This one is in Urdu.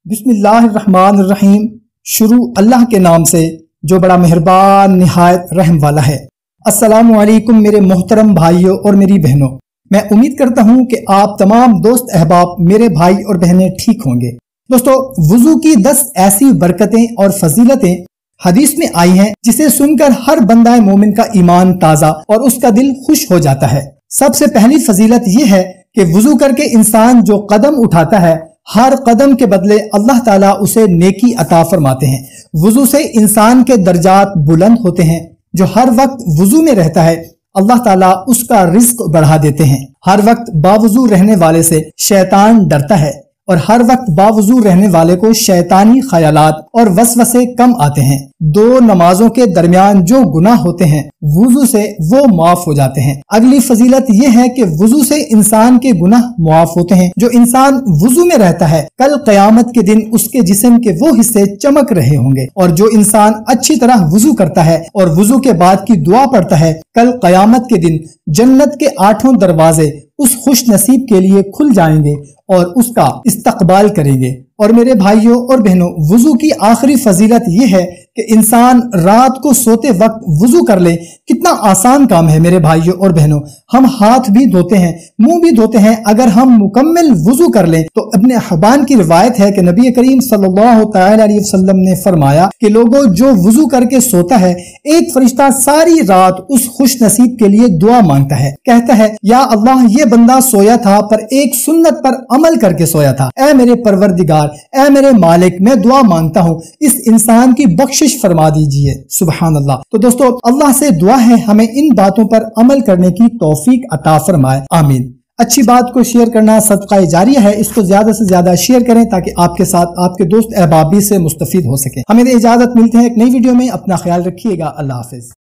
بسم اللہ الرحمن الرحیم۔ شروع اللہ کے نام سے جو بڑا مہربان نہایت رحم والا ہے۔ السلام علیکم میرے محترم بھائیوں اور میری بہنوں، میں امید کرتا ہوں کہ آپ تمام دوست احباب میرے بھائی اور بہنیں ٹھیک ہوں گے۔ دوستو، وضو کی 10 ایسی برکتیں اور فضیلتیں حدیث میں آئی ہیں جسے سن کر ہر بندہ مومن کا ایمان تازہ اور اس کا دل خوش ہو جاتا ہے۔ سب سے پہلی فضیلت یہ ہے کہ وضو کر کے انسان جو قدم اٹھاتا ہے، ہر قدم کے بدلے اللہ تعالیٰ اسے نیکی عطا فرماتے ہیں۔ وضو سے انسان کے درجات بلند ہوتے ہیں۔ جو ہر وقت وضو میں رہتا ہے اللہ تعالیٰ اس کا رزق بڑھا دیتے ہیں۔ ہر وقت باوضو رہنے والے سے شیطان ڈرتا ہے اور ہر وقت باوضو رہنے والے کو شیطانی خیالات اور وسوسے کم آتے ہیں۔ 2 نمازوں کے درمیان جو گناہ ہوتے ہیں وضو سے وہ معاف ہو جاتے ہیں۔ اگلی فضیلت یہ ہے کہ وضو سے انسان کے گناہ معاف ہوتے ہیں۔ جو انسان وضو میں رہتا ہے کل قیامت کے دن اس کے جسم کے وہ حصے چمک رہے ہوں گے، اور جو انسان اچھی طرح وضو کرتا ہے اور وضو کے بعد کی دعا پڑھتا ہے کل قیامت کے دن جنت کے 8 دروازے اس خوش نصیب کے لیے کھل جائیں گے اور اس کا استقبال کریں گے۔ اور میرے بھائیوں اور بہنوں، وضو کی آخری فضیلت یہ ہے کہ انسان رات کو سوتے وقت وضو کر لے۔ کتنا آسان کام ہے میرے بھائیوں اور بہنوں۔ ہم ہاتھ بھی دھوتے ہیں، منہ بھی دھوتے ہیں، اگر ہم مکمل وضو کر لیں تو ابن حبان کی روایت ہے کہ نبی کریم صلی اللہ تعالی علیہ وسلم نے فرمایا کہ لوگوں، جو وضو کر کے سوتا ہے ایک فرشتہ ساری رات اس خوش نصیب کے لیے دعا مانگتا ہے، کہتا ہے یا اللہ، یہ بندہ سویا تھا پر ایک سنت پر عمل کر کے سویا تھا، اے میرے پروردگار، اے میرے مالک، میں دعا مانگتا ہوں اس انسان کی بخشش فرما دیجئے۔ سبحان اللہ۔ تو دوستو، اللہ سے دعا ہے ہمیں ان باتوں پر عمل کرنے کی توفیق عطا فرمائے، آمین۔ اچھی بات کو شیئر کرنا صدقہ جاریہ ہے، اس کو زیادہ سے زیادہ شیئر کریں تاکہ آپ کے ساتھ آپ کے دوست احباب بھی سے مستفید ہو سکیں۔ ہمیں اجازت ملتے ہیں ایک نئی ویڈیو میں، اپنا خیال رکھیے گا، اللہ حافظ۔